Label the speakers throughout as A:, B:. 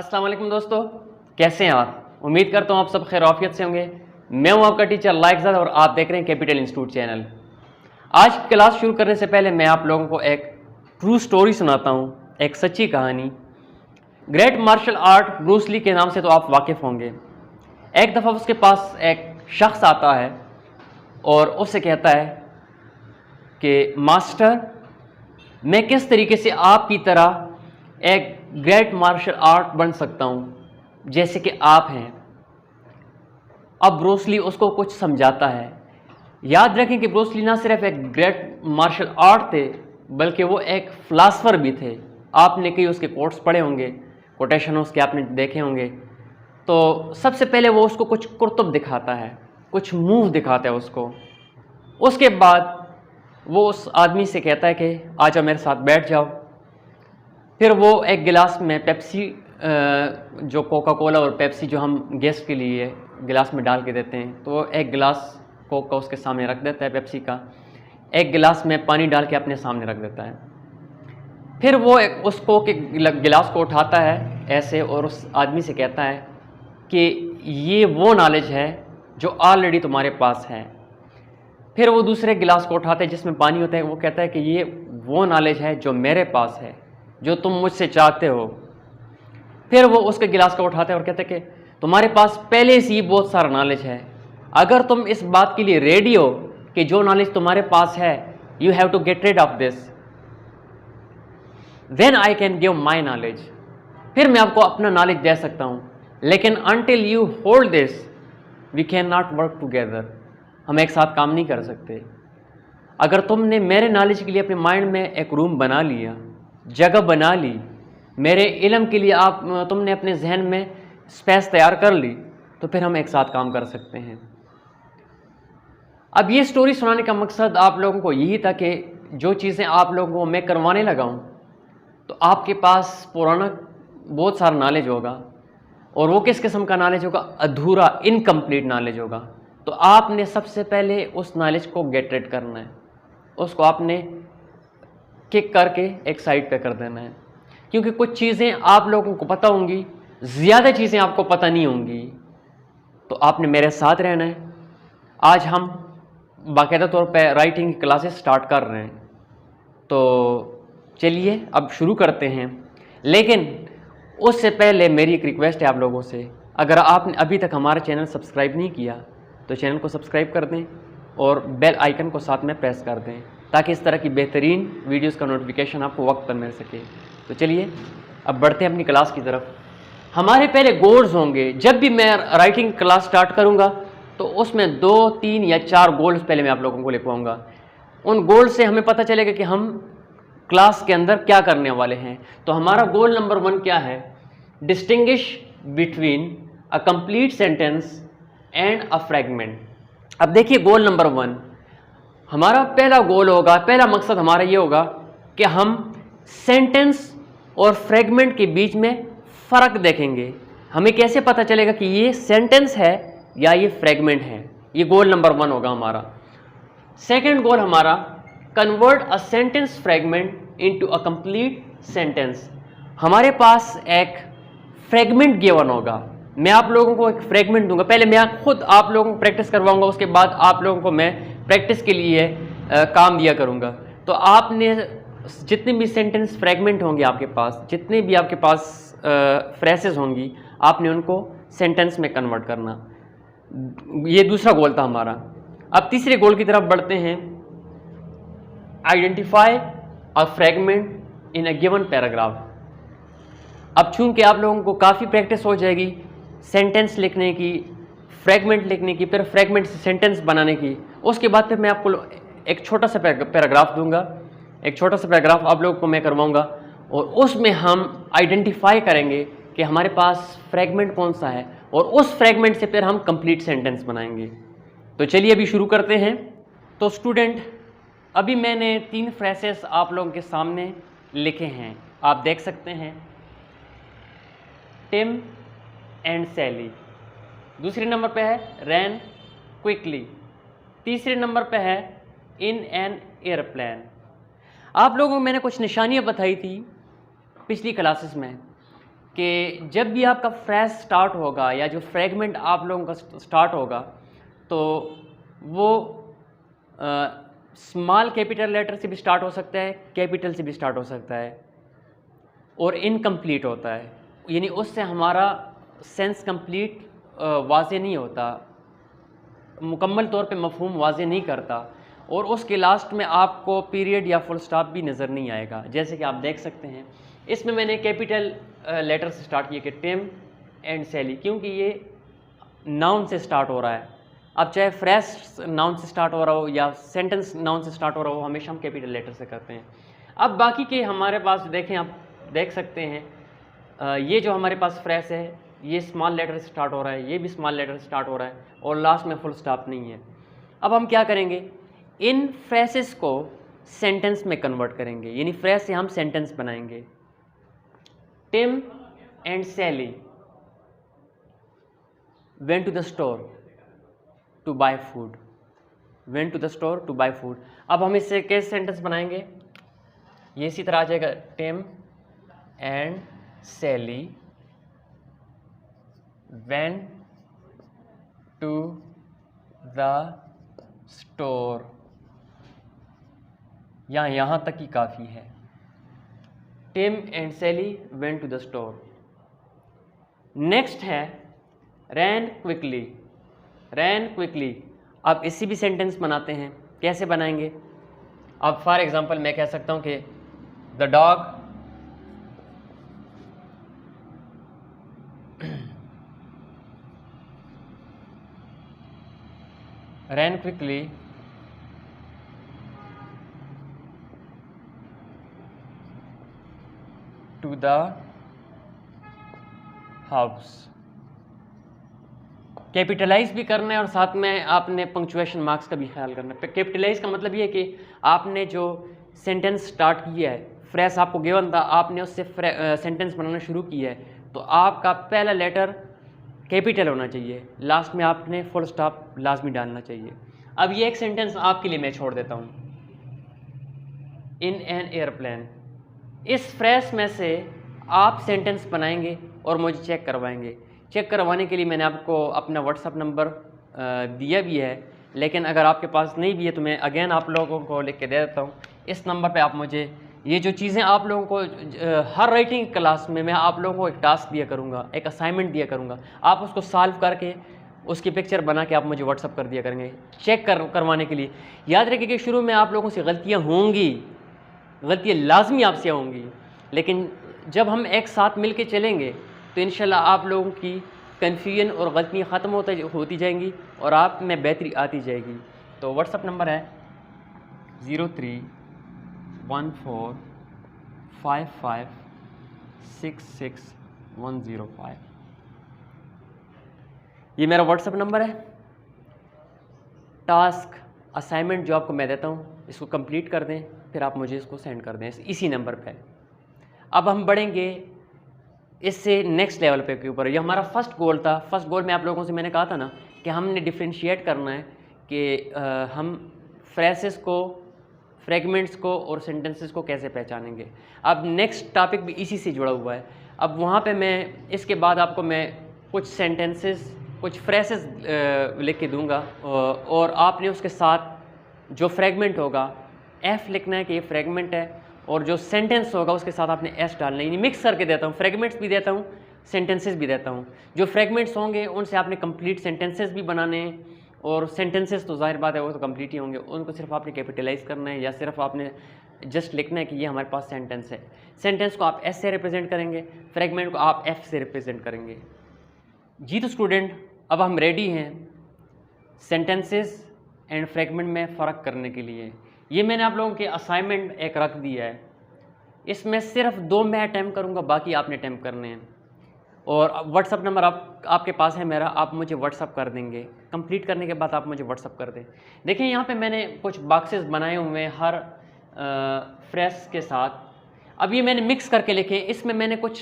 A: अस्सलाम वालेकुम दोस्तों, कैसे हैं आप। उम्मीद करता हूँ आप सब खैर आफियत से होंगे। मैं हूँ आपका टीचर लाइकज़ाद और आप देख रहे हैं कैपिटल इंस्टीट्यूट चैनल। आज क्लास शुरू करने से पहले मैं आप लोगों को एक ट्रू स्टोरी सुनाता हूँ, एक सच्ची कहानी। Great martial art Bruce Lee के नाम से तो आप वाकिफ़ होंगे। एक दफ़ा उसके पास एक शख्स आता है और उससे कहता है कि मास्टर, मैं किस तरीके से आपकी तरह एक ग्रेट मार्शल आर्ट बन सकता हूँ जैसे कि आप हैं। अब ब्रूस ली उसको कुछ समझाता है। याद रखें कि ब्रूस ली ना सिर्फ एक ग्रेट मार्शल आर्ट थे बल्कि वो एक फ़िलासफ़र भी थे। आपने कई उसके कोट्स पढ़े होंगे, कोटेशन उसके आपने देखे होंगे। तो सबसे पहले वो उसको कुछ कुर्तब दिखाता है, कुछ मूव दिखाता है उसको। उसके बाद वो उस आदमी से कहता है कि आ जाओ मेरे साथ बैठ जाओ। फिर वो एक गिलास में पेप्सी, जो कोका कोला और पेप्सी जो हम गेस्ट के लिए गिलास में डाल के देते हैं, तो वो एक गिलास कोक का उसके सामने रख देता है, पेप्सी का। एक गिलास में पानी डाल के अपने सामने रख देता है। फिर वो उस कोक के गिलास को उठाता है ऐसे और उस आदमी से कहता है कि ये वो नॉलेज है जो ऑलरेडी तुम्हारे पास है। फिर वो दूसरे गिलास को उठाते हैं जिसमें पानी होता है, वो कहता है कि ये वो नॉलेज है जो मेरे पास है, जो तुम मुझसे चाहते हो। फिर वो उसके गिलास को उठाते हैं और कहते हैं कि तुम्हारे पास पहले से ही बहुत सारा नॉलेज है। अगर तुम इस बात के लिए रेडी हो कि जो नॉलेज तुम्हारे पास है, you have to get rid of this, then I can give my knowledge. फिर मैं आपको अपना नॉलेज दे सकता हूँ, लेकिन until you hold this we can not work together. हम एक साथ काम नहीं कर सकते। अगर तुमने मेरे नॉलेज के लिए अपने माइंड में एक रूम बना लिया, जगह बना ली, मेरे इल्म के लिए तुमने अपने जहन में स्पेस तैयार कर ली, तो फिर हम एक साथ काम कर सकते हैं। अब ये स्टोरी सुनाने का मकसद आप लोगों को यही था कि जो चीज़ें आप लोगों को मैं करवाने लगा हूँ, तो आपके पास पुराना बहुत सारा नॉलेज होगा, और वो किस किस्म का नॉलेज होगा? अधूरा, इनकम्प्लीट नॉलेज होगा। तो आपने सबसे पहले उस नॉलेज को गेट रेड करना है, उसको आपने किक करके एक साइड पे कर देना है। क्योंकि कुछ चीज़ें आप लोगों को पता होंगी, ज़्यादा चीज़ें आपको पता नहीं होंगी, तो आपने मेरे साथ रहना है। आज हम बाकायदा तौर पे राइटिंग की क्लासेस स्टार्ट कर रहे हैं, तो चलिए अब शुरू करते हैं। लेकिन उससे पहले मेरी एक रिक्वेस्ट है आप लोगों से, अगर आपने अभी तक हमारा चैनल सब्सक्राइब नहीं किया तो चैनल को सब्सक्राइब कर दें और बेल आइकन को साथ में प्रेस कर दें, ताकि इस तरह की बेहतरीन वीडियोस का नोटिफिकेशन आपको वक्त पर मिल सके। तो चलिए अब बढ़ते हैं अपनी क्लास की तरफ। हमारे पहले गोल्स होंगे। जब भी मैं राइटिंग क्लास स्टार्ट करूंगा तो उसमें 2, 3 या 4 गोल्स पहले मैं आप लोगों को लिखवाऊंगा। उन गोल से हमें पता चलेगा कि हम क्लास के अंदर क्या करने वाले हैं। तो हमारा गोल नंबर 1 क्या है? Distinguish between a complete sentence and a fragment. अब देखिए, गोल नंबर 1 हमारा पहला गोल होगा, पहला मकसद हमारा ये होगा कि हम सेंटेंस और फ्रेगमेंट के बीच में फ़र्क देखेंगे। हमें कैसे पता चलेगा कि ये सेंटेंस है या ये फ्रेगमेंट है? ये गोल नंबर 1 होगा हमारा। सेकंड गोल हमारा, convert a sentence fragment into a complete sentence. हमारे पास एक फ्रेगमेंट गिवन होगा। मैं आप लोगों को एक फ्रेगमेंट दूंगा, पहले मैं खुद आप लोगों को प्रैक्टिस करवाऊंगा, उसके बाद आप लोगों को मैं प्रैक्टिस के लिए काम दिया करूंगा। तो आपने जितने भी सेंटेंस फ्रेगमेंट होंगे आपके पास, जितने भी आपके पास फ्रेसेस होंगी, आपने उनको सेंटेंस में कन्वर्ट करना। ये दूसरा गोल था हमारा। अब तीसरे गोल की तरफ बढ़ते हैं। Identify a fragment in a given paragraph. अब चूंकि आप लोगों को काफ़ी प्रैक्टिस हो जाएगी सेंटेंस लिखने की, फ्रेगमेंट लिखने की, फिर फ्रेगमेंट से सेंटेंस बनाने की, उसके बाद फिर मैं आपको एक छोटा सा पैराग्राफ दूंगा, एक छोटा सा पैराग्राफ आप लोगों को मैं करवाऊंगा, और उसमें हम आइडेंटिफाई करेंगे कि हमारे पास फ्रेगमेंट कौन सा है, और उस फ्रेगमेंट से फिर हम कंप्लीट सेंटेंस बनाएंगे। तो चलिए अभी शुरू करते हैं। तो स्टूडेंट, अभी मैंने 3 फ्रेसेस आप लोगों के सामने लिखे हैं, आप देख सकते हैं। टिम एंड सैली। दूसरे नंबर पे है रैन क्विकली। तीसरे नंबर पे है इन एन एयरप्लेन। आप लोगों को मैंने कुछ निशानियां बताई थी पिछली क्लासेस में। कि जब भी आपका फ्रेज स्टार्ट होगा या जो फ्रेगमेंट आप लोगों का स्टार्ट होगा तो वो स्मॉल कैपिटल लेटर से भी स्टार्ट हो सकता है, कैपिटल से भी स्टार्ट हो सकता है और इनकम्प्लीट होता है, यानी उससे हमारा सेंस कंप्लीट वाज़े नहीं होता, मुकम्मल तौर पे मफ़हूम वाज़े नहीं करता और उसके लास्ट में आपको पीरियड या फुल स्टॉप भी नज़र नहीं आएगा। जैसे कि आप देख सकते हैं इसमें मैंने कैपिटल लेटर से स्टार्ट किया कि टिम एंड सैली, क्योंकि ये नाउन से स्टार्ट हो रहा है। अब चाहे फ्रेश नाउन से स्टार्ट हो रहा हो या सेंटेंस नाउन से स्टार्ट हो रहा हो, हमेशा हम कैपिटल लेटर से करते हैं। अब बाकी के हमारे पास देखें, आप देख सकते हैं ये जो हमारे पास फ्रेश है ये स्मॉल लेटर से स्टार्ट हो रहा है, ये भी स्मॉल लेटर से स्टार्ट हो रहा है और लास्ट में फुल स्टॉप नहीं है। अब हम क्या करेंगे, इन फ्रेसेस को सेंटेंस में कन्वर्ट करेंगे, यानी फ्रेज से हम सेंटेंस बनाएंगे। Tim and Sally went to the store to buy food, went to the store to buy food. अब हम इससे कैसे सेंटेंस बनाएंगे, ये इसी तरह आ जाएगा, Tim and Sally went to the store. यहाँ तक ही काफ़ी है। Tim and Sally went to the store. Next है रैन क्विकली, रैन क्विकली। अब इसी भी सेंटेंस बनाते हैं, कैसे बनाएंगे। अब फॉर एग्जांपल मैं कह सकता हूँ कि the dog ran quickly to the house। Capitalise भी करना है और साथ में आपने पंक्चुएशन मार्क्स का भी ख्याल करना है। कैपिटलाइज का मतलब ये है कि आपने जो सेंटेंस स्टार्ट किया है, फ्रेज आपको गिवन था, आपने उससे सेंटेंस बनाना शुरू किया है, तो आपका पहला लेटर कैपिटल होना चाहिए, लास्ट में आपने फुल स्टॉप लाजमी डालना चाहिए। अब ये एक सेंटेंस आपके लिए मैं छोड़ देता हूँ, इन एन एयरप्लेन। इस फ्रेज में से आप सेंटेंस बनाएंगे और मुझे चेक करवाएंगे। चेक करवाने के लिए मैंने आपको अपना व्हाट्सअप नंबर दिया भी है, लेकिन अगर आपके पास नहीं भी है तो मैं अगेन आप लोगों को लिख के दे देता हूँ। इस नंबर पे आप मुझे ये जो चीज़ें आप लोगों को हर राइटिंग क्लास में मैं आप लोगों को एक टास्क दिया करूँगा, एक असाइनमेंट दिया करूँगा, आप उसको सॉल्व करके उसकी पिक्चर बना के आप मुझे व्हाट्सअप कर दिया करेंगे चेक करवाने के लिए। याद रखिए कि शुरू में आप लोगों से गलतियाँ होंगी, गलतियाँ लाजमी आपसे होंगी, लेकिन जब हम एक साथ मिल के चलेंगे तो इंशाल्लाह आप लोगों की कन्फ्यूजन और गलतियाँ ख़त्म होती जाएंगी और आप में बेहतरी आती जाएगी। तो व्हाट्सअप नंबर है 031455666105। ये मेरा व्हाट्सअप नंबर है। टास्क असाइनमेंट जो आपको मैं देता हूँ इसको कंप्लीट कर दें, फिर आप मुझे इसको सेंड कर दें इसी नंबर पे। अब हम बढ़ेंगे इससे नेक्स्ट लेवल पे के ऊपर। ये हमारा फर्स्ट गोल था। फर्स्ट गोल में आप लोगों से मैंने कहा था ना कि हमने डिफ्रेंशिएट करना है कि हम फ्रेसेस को, फ्रेगमेंट्स को और सेंटेंसेस को कैसे पहचानेंगे। अब नेक्स्ट टॉपिक भी इसी से जुड़ा हुआ है। अब वहाँ पे मैं इसके बाद आपको मैं कुछ सेंटेंसेस, कुछ फ्रेसेस लिख के दूँगा और आपने उसके साथ जो फ्रेगमेंट होगा एफ लिखना है कि ये फ्रेगमेंट है, और जो सेंटेंस होगा उसके साथ आपने एस डालना है। यानी मिक्स करके देता हूँ, फ्रेगमेंट्स भी देता हूँ, सेंटेंसेस भी देता हूँ। जो फ्रेगमेंट्स होंगे उनसे आपने कंप्लीट सेंटेंसेस भी बनाने हैं, और सेंटेंसेस तो जाहिर बात है वो तो कंप्लीट ही होंगे, उनको सिर्फ आपने कैपिटलाइज करना है या सिर्फ आपने जस्ट लिखना है कि ये हमारे पास सेंटेंस है। सेंटेंस को आप एस से रिप्रेजेंट करेंगे, फ्रेगमेंट को आप एफ से रिप्रेजेंट करेंगे। जी तो स्टूडेंट, अब हम रेडी हैं सेंटेंसेस एंड फ्रेगमेंट में फ़र्क करने के लिए। ये मैंने आप लोगों के असाइनमेंट एक रख दिया है, इसमें सिर्फ 2 मैं अटैम्प्ट करूँगा, बाकी आपने अटैम्प्ट करने हैं। और व्हाट्सअप नंबर आपके पास है मेरा, आप मुझे व्हाट्सअप कर देंगे। कंप्लीट करने के बाद आप मुझे व्हाट्सअप कर दें। देखिए यहाँ पे मैंने कुछ बॉक्सेस बनाए हुए हैं हर फ्रेज के साथ। अब ये मैंने मिक्स करके लिखे हैं, इसमें मैंने कुछ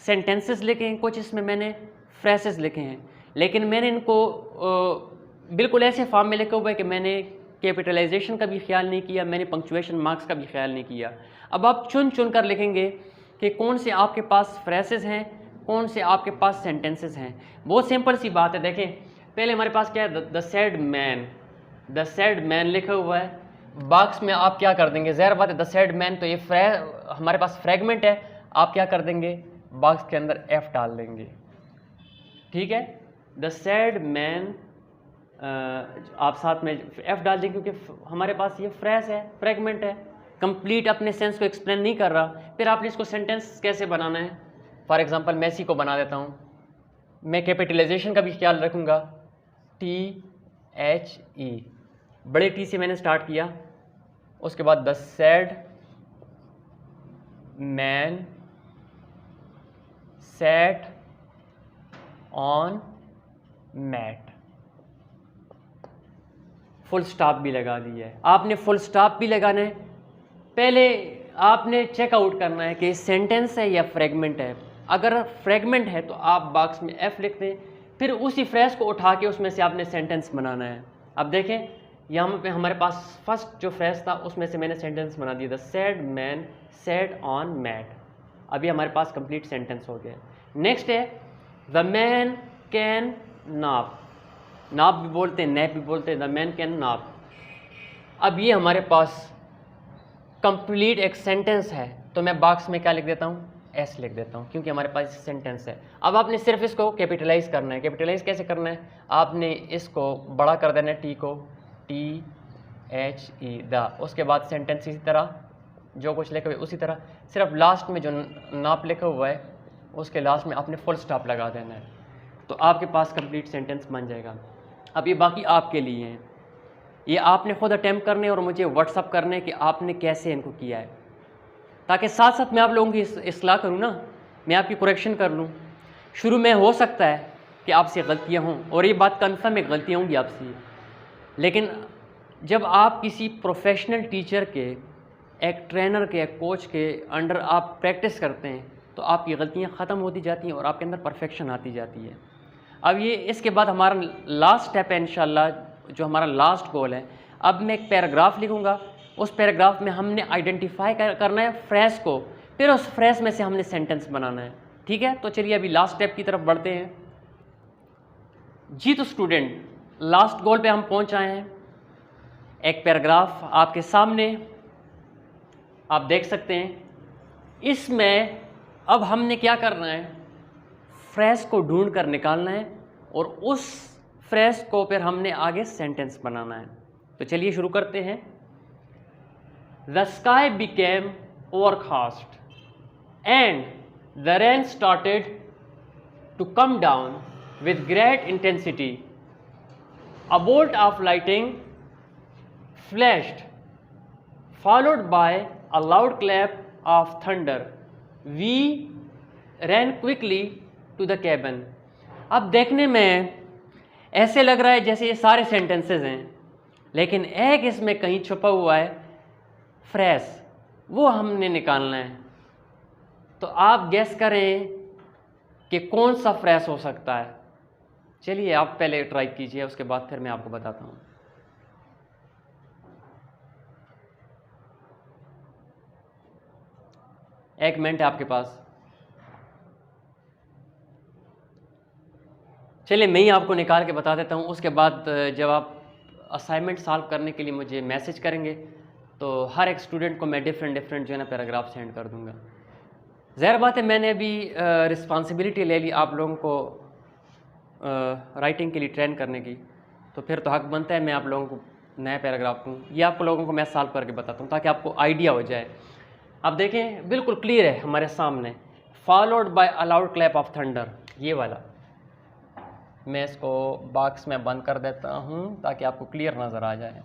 A: सेंटेंसेस लिखे हैं, कुछ इसमें मैंने फ्रेसेस लिखे हैं, लेकिन मैंने इनको बिल्कुल ऐसे फॉर्म में लिखा हुआ है कि मैंने कैपिटलाइजेशन का भी ख्याल नहीं किया, मैंने पंक्चुएशन मार्क्स का भी ख्याल नहीं किया। अब आप चुन चुन कर लिखेंगे कि कौन से आपके पास फ्रेसेस हैं कौन से आपके पास सेंटेंसेस हैं। बहुत सिंपल सी बात है। देखें पहले हमारे पास क्या है, the sad man, the sad man लिखा हुआ है, बॉक्स में आप क्या कर देंगे, ज़ाहिर बात है द सैड मैन, तो ये हमारे पास फ्रेगमेंट है, आप क्या कर देंगे, बॉक्स के अंदर एफ डाल देंगे, ठीक है। द सैड मैन आप साथ में एफ डाल देंगे क्योंकि हमारे पास ये फ्रेज है, फ्रेगमेंट है, कंप्लीट अपने सेंस को एक्सप्लेन नहीं कर रहा। फिर आपने इसको सेंटेंस कैसे बनाना है, फॉर एग्जांपल मैं इसी को बना देता हूँ, मैं कैपिटलाइजेशन का भी ख्याल रखूँगा, THE, बड़े टी से मैंने स्टार्ट किया, उसके बाद the sad man sat on mat, full stop भी लगा दिया है। आपने फुल स्टॉप भी लगाना है, पहले आपने चेकआउट करना है कि सेंटेंस है या फ्रेगमेंट है। अगर फ्रेगमेंट है तो आप बॉक्स में एफ लिख दें, फिर उसी फ्रेज को उठा के उसमें से आपने सेंटेंस बनाना है। अब देखें यहाँ पे हमारे पास फर्स्ट जो फ्रेज था उसमें से मैंने सेंटेंस बना दिया, the sad man sat on mat, अभी हमारे पास कंप्लीट सेंटेंस हो गया। नेक्स्ट है द मैन कैन नाप, नाप भी बोलते हैं, नैप भी बोलते हैं, द मैन कैन नाप। अब ये हमारे पास कंप्लीट एक सेंटेंस है, तो मैं बॉक्स में क्या लिख देता हूँ, एस लिख देता हूँ, क्योंकि हमारे पास सेंटेंस है। अब आपने सिर्फ इसको कैपिटलाइज करना है। कैपिटलाइज कैसे करना है, आपने इसको बड़ा कर देना है, टी को, THE द, उसके बाद सेंटेंस इसी तरह जो कुछ लिखा हुआ है उसी तरह, सिर्फ लास्ट में जो नाप लिखा हुआ है उसके लास्ट में आपने फुल स्टॉप लगा देना है, तो आपके पास कंप्लीट सेंटेंस बन जाएगा। अब ये बाकी आपके लिए हैं, ये आपने खुद अटैम्प्ट करने और मुझे व्हाट्सअप करने कि आपने कैसे इनको किया है, ताकि साथ साथ मैं आप लोगों की इस्लाह करूँ ना, मैं आपकी करेक्शन कर लूँ। शुरू में हो सकता है कि आपसे गलतियाँ हों, और ये बात कन्फर्म है गलतियाँ होंगी आपसे, लेकिन जब आप किसी प्रोफेशनल टीचर के, एक ट्रेनर के, एक कोच के अंडर आप प्रैक्टिस करते हैं तो आपकी गलतियाँ ख़त्म होती जाती हैं और आपके अंदर परफेक्शन आती जाती है। अब ये इसके बाद हमारा लास्ट स्टेप है इंशाल्लाह, जो हमारा लास्ट गोल है। अब मैं एक पैराग्राफ लिखूँगा, उस पैराग्राफ में हमने आइडेंटिफाई करना है फ्रेज को, फिर उस फ्रेज में से हमने सेंटेंस बनाना है, ठीक है। तो चलिए अभी लास्ट स्टेप की तरफ बढ़ते हैं जी। तो स्टूडेंट, लास्ट गोल पे हम पहुंच आए हैं। एक पैराग्राफ आपके सामने आप देख सकते हैं, इसमें अब हमने क्या करना है, फ्रेज को ढूंढ कर निकालना है और उस फ्रेज को फिर हमने आगे सेंटेंस बनाना है। तो चलिए शुरू करते हैं। The sky became overcast and the rain started to come down with great intensity. A bolt of lightning flashed, followed by a loud clap of thunder. We ran quickly to the cabin. अब देखने में ऐसे लग रहा है जैसे ये सारे सेंटेंसेस हैं, लेकिन एक इसमें कहीं छुपा हुआ है फ्रेज, वो हमने निकालना है। तो आप गेस करें कि कौन सा फ्रेज हो सकता है। चलिए आप पहले ट्राई कीजिए, उसके बाद फिर मैं आपको बताता हूँ। एक मिनट है आपके पास, चलिए मैं ही आपको निकाल के बता देता हूँ। उसके बाद जब आप असाइनमेंट सॉल्व करने के लिए मुझे मैसेज करेंगे तो हर एक स्टूडेंट को मैं डिफरेंट जो है ना पैराग्राफ सेंड कर दूँगा। ज़ाहिर बात है मैंने अभी रिस्पॉन्सिबिलिटी ले ली आप लोगों को राइटिंग के लिए ट्रेन करने की, तो फिर तो हक बनता है मैं आप लोगों को नया पैराग्राफ दूँ, ये आप लोगों को मैं सॉल्व करके बताता हूँ ताकि आपको आइडिया हो जाए। अब देखें बिल्कुल क्लियर है हमारे सामने, followed by a loud clap of thunder, ये वाला। मैं इसको बॉक्स में बंद कर देता हूँ ताकि आपको क्लियर नज़र आ जाए।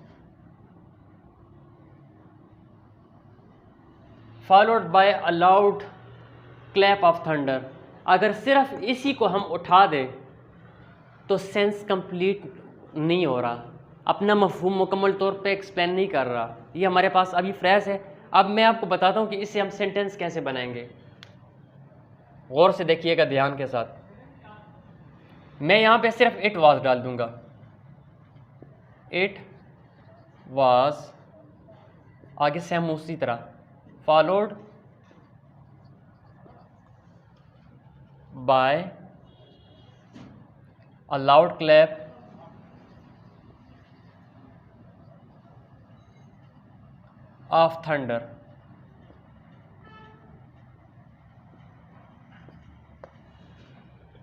A: Followed by a loud clap of thunder, अगर सिर्फ इसी को हम उठा दें तो सेंस कंप्लीट नहीं हो रहा, अपना मफहूम मुकम्मल तौर पे एक्सप्लेन नहीं कर रहा। ये हमारे पास अभी फ्रेज है। अब मैं आपको बताता हूँ कि इससे हम सेंटेंस कैसे बनाएंगे। गौर से देखिएगा ध्यान के साथ। मैं यहाँ पे सिर्फ इट वाज डाल दूँगा, इट वाज, आगे से हम उसी तरह followed by a loud clap of thunder.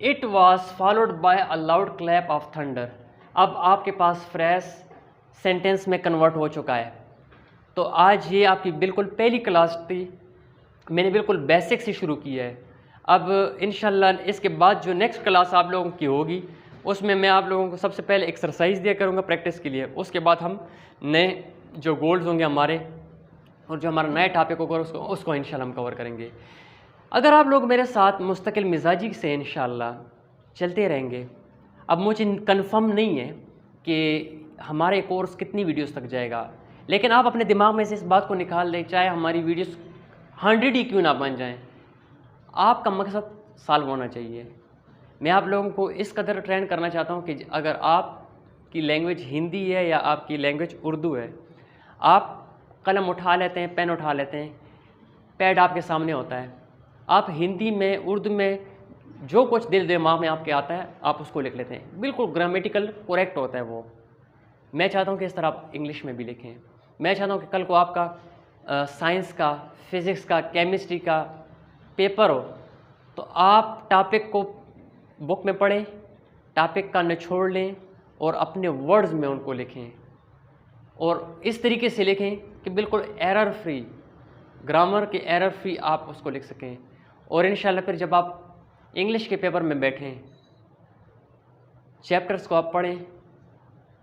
A: It was followed by a loud clap of thunder. अब आपके पास फ्रेश सेंटेंस में कन्वर्ट हो चुका है। तो आज ये आपकी बिल्कुल पहली क्लास थी, मैंने बिल्कुल बेसिक से शुरू किया है। अब इंशाल्लाह इसके बाद जो नेक्स्ट क्लास आप लोगों की होगी उसमें मैं आप लोगों को सबसे पहले एक्सरसाइज दिया करूँगा प्रैक्टिस के लिए। उसके बाद हम नए जो गोल्स होंगे हमारे और जो हमारा नया टॉपिक होगा उसको इंशाल्लाह हम कवर करेंगे। अगर आप लोग मेरे साथ मुस्तकिल मिजाजी से इंशाल्लाह चलते रहेंगे। अब मुझे कंफर्म नहीं है कि हमारे कोर्स कितनी वीडियोस तक जाएगा, लेकिन आप अपने दिमाग में से इस बात को निकाल दें, चाहे हमारी वीडियोस 100 ही क्यों ना बन जाएं, आपका मकसद सॉल्व होना चाहिए। मैं आप लोगों को इस कदर ट्रेन करना चाहता हूं कि अगर आपकी लैंग्वेज हिंदी है या आपकी लैंग्वेज उर्दू है, आप कलम उठा लेते हैं, पेन उठा लेते हैं, पैड आपके सामने होता है, आप हिंदी में उर्दू में जो कुछ दिल दिमाग में आपके आता है आप उसको लिख लेते हैं। बिल्कुल ग्रामेटिकल करेक्ट होता है वो। मैं चाहता हूँ कि इस तरह आप इंग्लिश में भी लिखें। मैं चाहता हूँ कि कल को आपका साइंस का, फिज़िक्स का, केमिस्ट्री का पेपर हो तो आप टॉपिक को बुक में पढ़ें, टॉपिक का निचोड़ लें और अपने वर्ड्स में उनको लिखें और इस तरीके से लिखें कि बिल्कुल एरर फ्री, ग्रामर के एरर फ्री आप उसको लिख सकें। और इंशाल्लाह फिर जब आप इंग्लिश के पेपर में बैठें, चैप्टर्स को आप पढ़ें,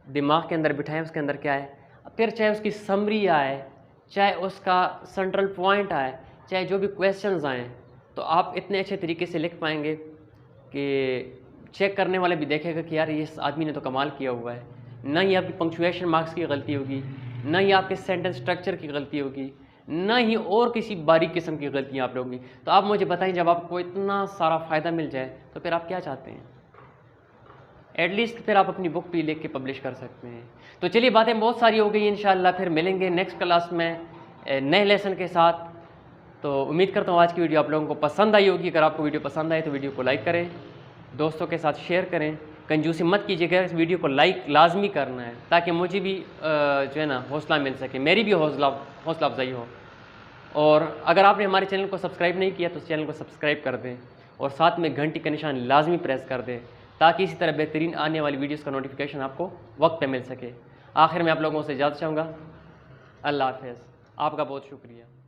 A: दिमाग के अंदर बिठाएं उसके अंदर क्या है, फिर चाहे उसकी समरी आए, चाहे उसका सेंट्रल पॉइंट आए, चाहे जो भी क्वेश्चंस आएँ, तो आप इतने अच्छे तरीके से लिख पाएंगे कि चेक करने वाले भी देखेगा कि यार ये आदमी ने तो कमाल किया हुआ है। ना ही आपकी पंक्चुएशन मार्क्स की गलती होगी, ना ही आपके सेंटेंस स्ट्रक्चर की गलती होगी, ना ही और किसी बारीक किस्म की गलतियाँ आप लोगों की। तो आप मुझे बताएं, जब आपको इतना सारा फ़ायदा मिल जाए तो फिर आप क्या चाहते हैं? एटलीस्ट फिर आप अपनी बुक भी लिख के पब्लिश कर सकते हैं। तो चलिए, बातें बहुत सारी हो गई, इंशाल्लाह फिर मिलेंगे नेक्स्ट क्लास में नए लेसन के साथ। तो उम्मीद करता हूँ आज की वीडियो आप लोगों को पसंद आई होगी। अगर आपको वीडियो पसंद आए तो वीडियो को लाइक करें, दोस्तों के साथ शेयर करें, कंजूसी मत कीजिएगा, इस वीडियो को लाइक लाजमी करना है ताकि मुझे भी जो है ना हौसला मिल सके, मेरी भी हौसला अफजाई हो। और अगर आपने हमारे चैनल को सब्सक्राइब नहीं किया तो चैनल को सब्सक्राइब कर दें और साथ में घंटी का निशान लाजमी प्रेस कर दें ताकि इसी तरह बेहतरीन आने वाली वीडियोस का नोटिफिकेशन आपको वक्त पे मिल सके। आखिर में आप लोगों से इजाज़त चाहूँगा। अल्लाह हाफ़िज़। आपका बहुत शुक्रिया।